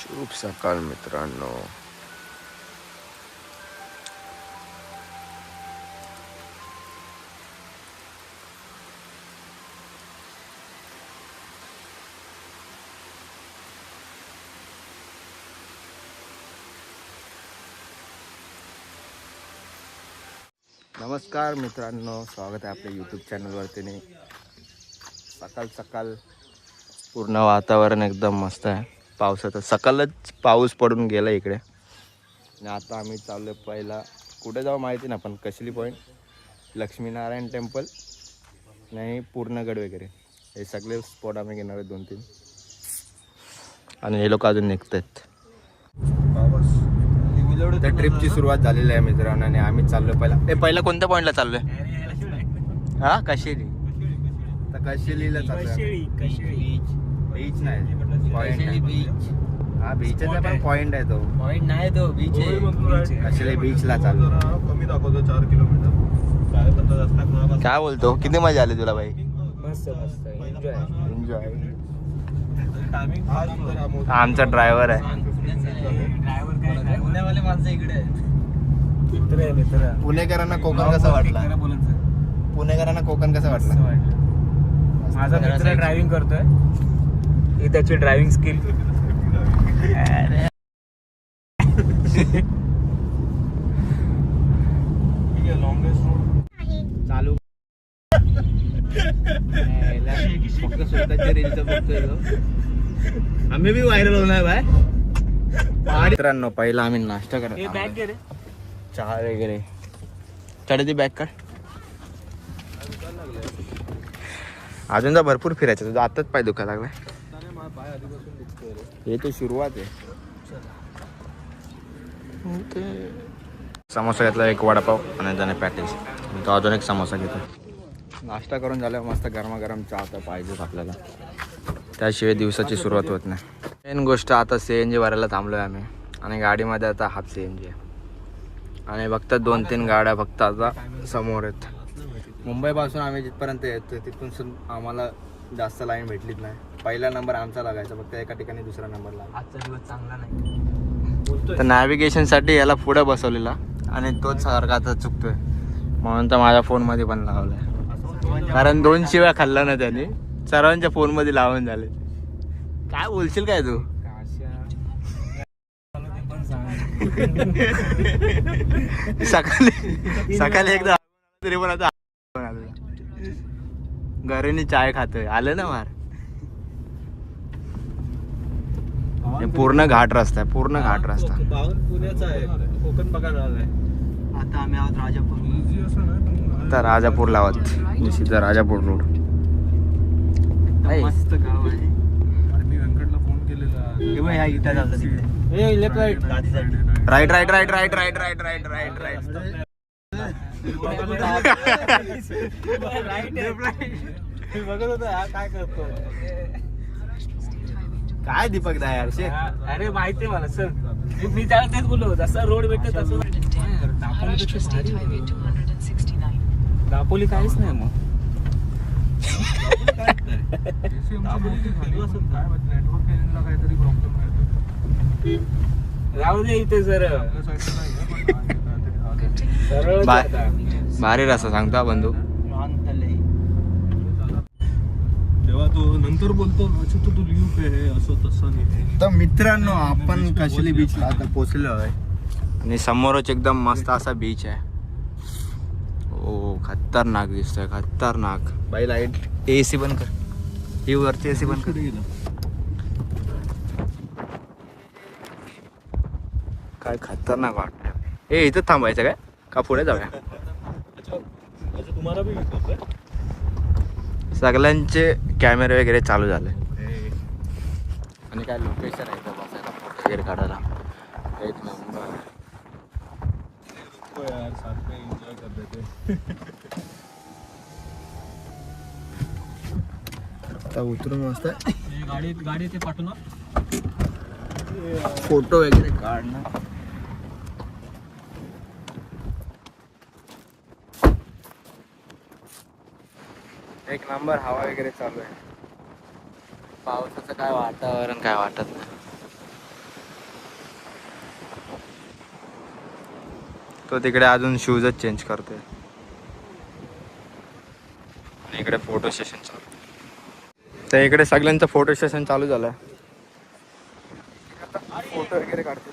शुभ सकाळ मित्रांनो. नमस्कार मित्रांनो, स्वागत आहे आपल्या यूट्यूब चॅनलवरती. सकाळ सकाळ पूर्ण वातावरण एकदम मस्त आहे. पावसाचं सकाळच पाऊस पडून गेला इकडे आणि आता आम्ही चाललो पहिला कुठे जाऊ माहिती ना, पण कशली पॉईंट, लक्ष्मीनारायण टेम्पल नाही पूर्णगड वगैरे हे सगळे स्पॉट आम्ही घेणार आहे 2-3. आणि हे लोक अजून निघत आहेत. त्या ट्रिपची सुरुवात झालेली आहे मित्रांनो आणि आम्ही चाललो पहिला कोणत्या पॉईंटला चाललोय? हा कशेली. तर कशेलीला चाललोय. बीच नाही पॉईंट. हा बीचचा पण पॉईंट आहे. तो पॉइंट नाही, तो बीच आहे. कशेली बीचला चाललो. कमी दाखवतो 4 किलोमीटर. काय बोलतो, किती मजा आली तुला भाई? मस्त मस्त एन्जॉय. एन्जॉय. आमचा ड्रायव्हर आहे. ड्रायव्हर काय पुण्यावाले माणसं इकडे आहेत. मित्र पुणेकरांना कोकण कसं वाटलं? पुणेकरांना कोकण कसं वाटलं? माझा मित्र ड्रायव्हिंग करतोय. ही त्याची ड्रायव्हिंग स्किल. चालू फक्त स्वतःच्या रीलचं बघतोय तो. आम्ही बी व्हायरल होणार बाय. मित्रांनो पहिला आम्ही नाश्ता करत बॅग घे रे. चहा वगैरे. चढती बॅग काढ. अजून तर भरपूर फिरायचं. तुझं आताच पाय दुखायला लागलाय. हे तर सुरुवात आहे. समोसा घेतला, एक वडापाव आणि त्याने पॅटीस. तो अजून एक समोसा घेतो. नाश्ता करून झाल्यावर मस्त गरमागरम चहा तर पाहिजेच आपल्याला, त्याशिवाय दिवसाची सुरुवात होत नाही. मेन गोष्ट आता CNG भरायला थांबलो आहे आम्ही आणि गाडीमध्ये आता हाफ CNG आहे आणि फक्त 2-3 गाड्या फक्त आता समोर आहेत. मुंबईपासून आम्ही जिथपर्यंत येतो तिथून आम्हाला जास्त लाईन भेटलीच नाही. पहिला नंबर आमचा लागायचा, फक्त एका ठिकाणी दुसरा नंबर लागायचा. आजचा दिवस चांगला नाही. तर नॅव्हिगेशनसाठी याला पुढे बसवलेला आणि तोच सारखा आता चुकतोय, म्हणून तर माझ्या फोनमध्ये पण लावलाय. कारण 2 शिव्या खाल्ला ना त्याने, सर्वांच्या फोनमध्ये लावून झाले. काय बोलशील काय तू? सकाळी एकदा तरी पण आता घरीनी चाय खातोय. आलं ना मार. पूर्ण घाट रस्ता आहे, पूर्ण घाट रस्ता. पुण्याचा आहे, कोकण बघायला आलाय. आता आम्ही आहोत राजापूर. तर राजापूरला आहोत. सीधा राजापूर रोड. मस्त गाव आहे. मी व्यंकटला फोन केलेला. ह्या इथं जातं तिकडे. Left right. Right right right right right right right right right. बघत होता काय करतो. काय दीपक दा यार शे. अरे माहितीये मला सर. मी त्याला तेच बोललो, जसं रोड भेटत तसं दापोली काहीच नाही. मग काहीतरी प्रॉब्लेम राहू दे इथे जर भारी रस्ता सांगतो बंधू. तेव्हा तो नंतर बोलतो तू लिहू पे असं तसं नाही. तर मित्रांनो आपण कशेली बीचला आता पोचलेलो आहे आणि समोरच एकदम मस्त असा बीच आहे. ओ खतरनाक दिसतोय, खतरनाक. बाई लाईट AC बंद कर. ही वरची AC बंद कर. काय खतरनाक वाटतं. हे इथं थांबायचं काय का पुढे जाऊया? तुम्हाला बी सगळ्यांचे कॅमेरे वगैरे चालू झाले आणि काय लोकेशन आहे इथं बसायला, फोटो वगैरे काढायला. एक नंबर यार, साथ में एंजॉय कर रहे थे. आता उतरून मस्त गाडी ते पाठवू ना, फोटो वगैरे काढणं. एक नंबर हवा वगैरे चालू आहे. पावसाचं काय वातावरण काय वाटत नाही. तो तिकडे अजून शूजच चेंज करतोय. आणि इकडे फोटो सेशन चालू. तर इकडे सगळ्यांचं फोटो सेशन चालू झालं. फोटो वगैरे काढतो.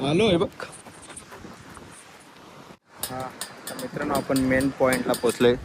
आलो आहे बघ. हा तर मित्रांनो आपण मेन पॉईंटला पोचलोय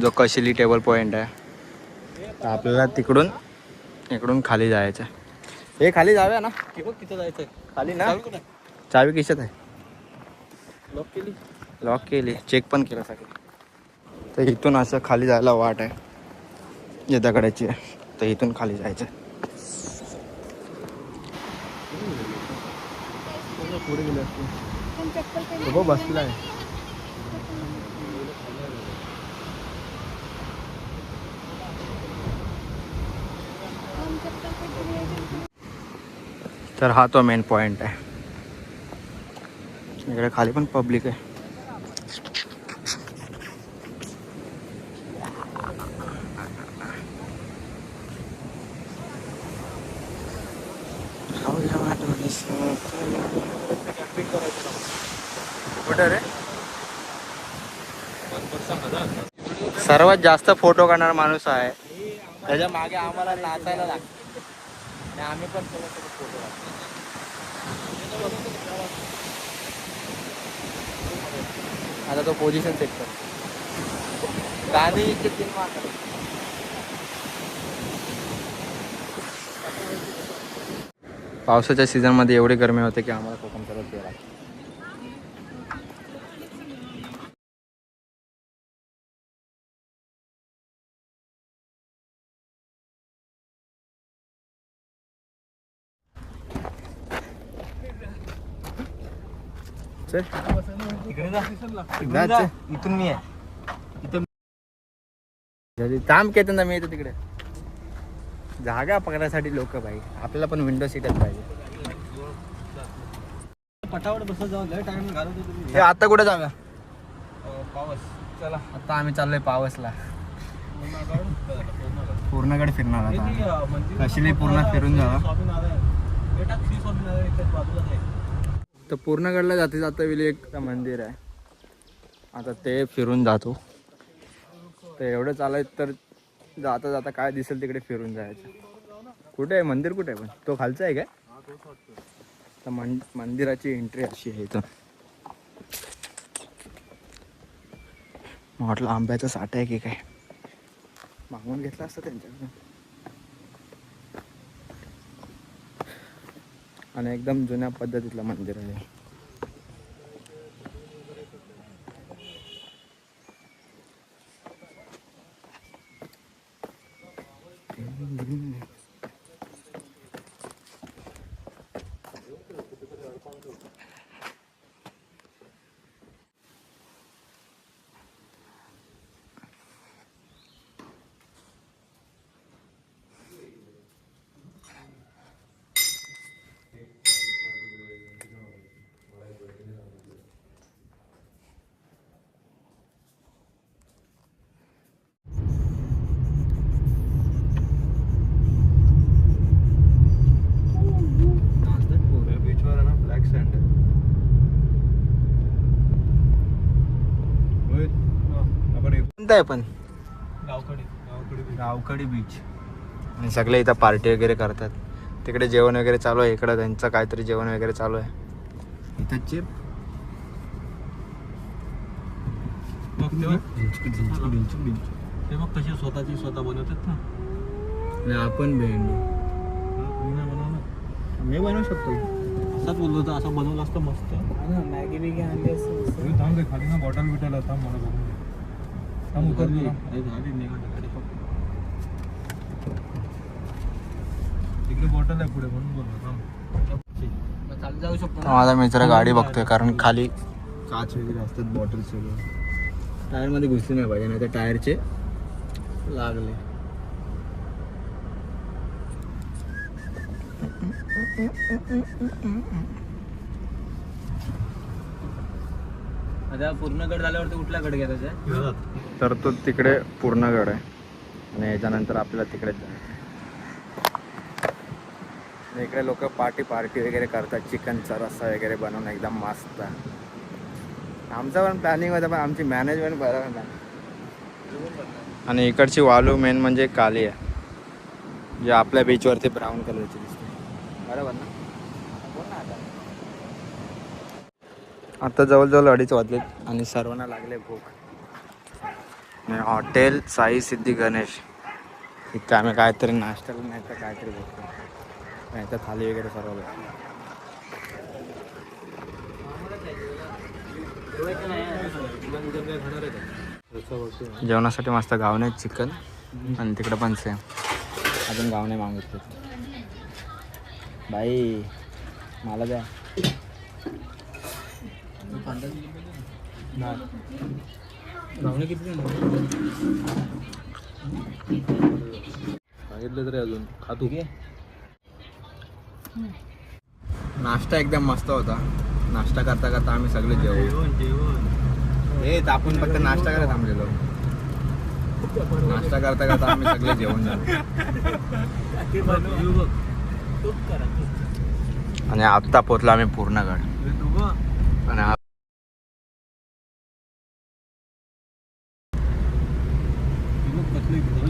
जो कशिली टेबल पॉईंट आहे. तर आपल्याला इकडून खाली जायचं. हे खाली जाऊया ना. तिथं जायचंय खाली ना. चावी किशात आहे. लॉक केली. चेक पण केलं सगळं. तर इथून असं खाली जायला वाट आहे या दगडाची आहे. तर इथून खाली जायचं. पुढे गेले असते बसला आहे. तर हा तो मेन पॉइंट आहे. इकडे खाली पण पब्लिक आहे. कुठे रे? सर्वात जास्त फोटो काढणारा माणूस आहे. त्याच्या मागे आम्हाला नाचायला लागतं आणि आम्ही पण सोबत फोटो काढतो. आता तो पोझिशन सेट करतो. गाणी इथे 3 मार्क. पावसाच्या सीझनमध्ये एवढी गरमी होते की आम्हाला कोकण करत गेला. इथून मी आहे. काम केलं ना मी येतो तिकडे. जागा पकडायसाठी लोक भाई. आपल्याला पण विंडो सीटच पाहिजे. पटावट बसत जाऊन टाइम घालत होतो. हे आता कुठे जाऊया? पावस. चला आता आम्ही चाललोय पावसला. पूर्णगड फिरणार आता. कशिली पूर्ण फिरून जावा. तर पूर्णगडला जाते जाता वेळी एक मंदिर आहे. आता ते फिरून जातो. तर एवढं चालायचं तर जाता जाता काय दिसेल तिकडे फिरून जायचं. कुठे आहे मंदिर? कुठे आहे पण? तो खालचा आहे काय? तर मंदिराची एंट्री अशी आहे इथं. म्हटलं आंब्याचा साठा आहे की काय, मागून घेतला असतं त्यांच्याकडून. आणि एकदम जुन्या पद्धतीतलं मंदिर आहे. कोणता आहे पण? गावखडी बीच. आणि सगळे इथं पार्टी वगैरे करतात. तिकडे जेवण वगैरे चालू आहे. इकडं त्यांचं काहीतरी जेवण वगैरे चालू आहे. इथं चिप ते मग कशी स्वतःची स्वतः बनवतात ना. आणि आपण भेंडी मी बनवू शकतो. असंच बोललो होतं. असं बनवलं असतं मस्त. मॅगी बिगी आणली असतं. थांब रे, खाली ना बॉटल बिटल आता मला बघून घे. थांब उतरली. तिकडे बॉटल आहे पुढे म्हणून बोललो. थांब चालत जाऊ शकतो. माझा मित्र गाडी बघतोय कारण खाली काच वगैरे असतात. बॉटल सगळं टायरमध्ये घुसली नाही पाहिजे, नाही तर टायरचे लागले. आता पूर्णगड झाल्यावरती कुठला गड घ्यायचा? तर तो तिकडे पूर्णगड आहे आणि याच्यानंतर आपल्याला तिकडे जायचं. आणि इकडे लोक पार्टी वगैरे करतात, चिकनचा रस्सा वगैरे बनवून एकदम मस्त. आमचं पण प्लॅनिंग होतं पण आमची मॅनेजमेंट बरोबर नाही. आणि इकडची वालू मेन म्हणजे काली आहे, जे आपल्या बीचवरती ब्राऊन कलरची दिसते, बरोबर ना? आता जवळजवळ 2:30 वाजलेत आणि सर्वांना लागले भूक. आणि हॉटेल साई सिद्धी गणेश इथं आम्ही काहीतरी नाश्त्याला नाही तर काहीतरी बघतो, नाही तर थाली वगैरे सर्व भेटतो. जेवणासाठी मस्त गावणे चिकन आणि तिकडं पण सेम. अजून गावणे मागितले बाई, मला द्या. गावणे किती सांगितलं तरी अजून खातो. नाश्ता एकदम मस्त होता. नाश्ता करता करता आम्ही सगळे जेवण हे आपण फक्त नाश्ता करायला थांबलेलो. नाश्ता करता करता आम्ही सगळे जेवण झालो. आणि आत्ता पोचलो आम्ही पूर्णगड. आणि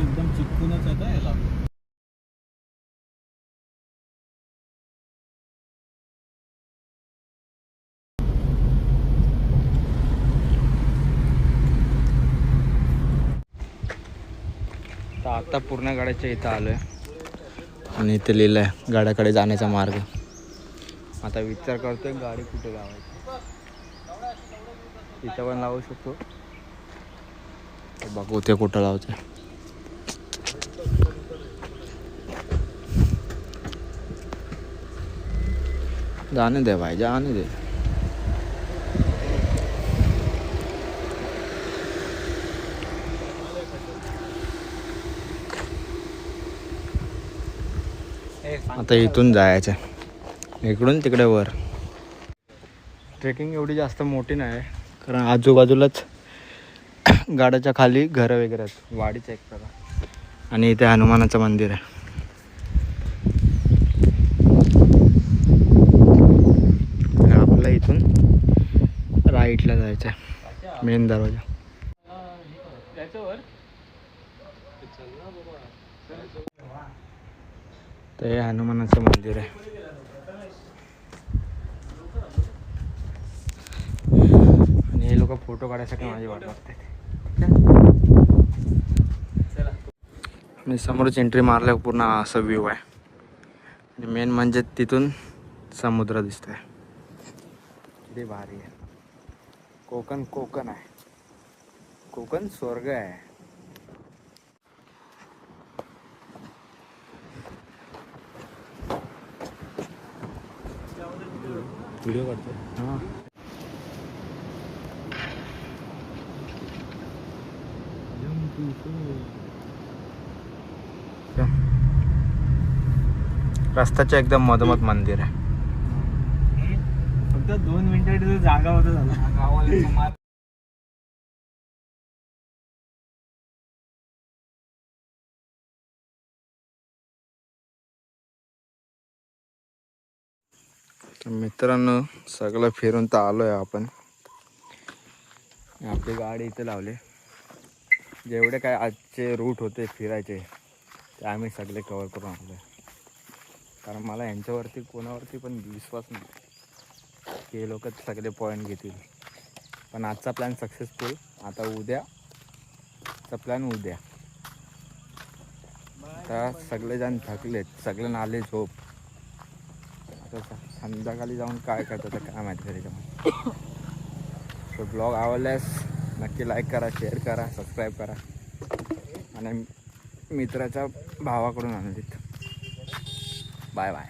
एकदम चिपकूनच आहे का याला. तर आता पूर्ण गाड्याच्या इथं आलो आहे आणि इथे लिहिलं आहे गाड्याकडे जाण्याचा मार्ग. आता विचार करतोय गाडी कुठे लावायची. इथं पण लावू शकतो, बघू ते कुठं लावते. जाने दे भाई, जाने दे. आता इथून जायचं, इकडून तिकडे वर. ट्रेकिंग एवढी जास्त मोठी नाही आहे, कारण आजूबाजूलाच गाड्याच्या खाली घरं वगैरे आहेत. वाडी चेक करा. आणि इथे हनुमानाचं मंदिर आहे. आपल्याला इथून राईटला जायचं आहे, मेन दरवाजा. तर हे हनुमानाचं मंदिर आहे. आणि हे लोक फोटो काढायसाठी माझी वाट बघतात. आणि समोरच एंट्री मारल्यावर पूर्ण असं व्ह्यू आहे. आणि मेन म्हणजे तिथून समुद्र दिसतोय. किती भारी आहे. कोकण आहे. कोकण स्वर्ग आहे. व्हिडिओ काढतो. हां, रस्त्याच्या एकदम मधोमध मंदिर आहे. फक्त 2 मिनिटासाठी जागा होता झाला गावाला. मित्रांनो सगळं फिरून तर आलो आहे आपण. आपली गाडी इथे लावली. जेवढे काय आजचे रूट होते फिरायचे ते आम्ही सगळे कवर करून आणले. कारण मला यांच्यावरती कोणावरती पण विश्वास नाही की हे लोक सगळे पॉईंट घेतील. पण आजचा प्लॅन सक्सेसफुल. आता उद्याचा प्लॅन उद्या. आता सगळेजण थकलेत, सगळे आले झोप. आता संध्याकाळी जाऊन काय करतात काय माहिती त्याच्यामध्ये. सो ब्लॉग आवडल्यास नक्की लाईक करा, शेअर करा, सबस्क्राईब करा. आणि मित्राच्या भावाकडून आणलीत. Bye bye.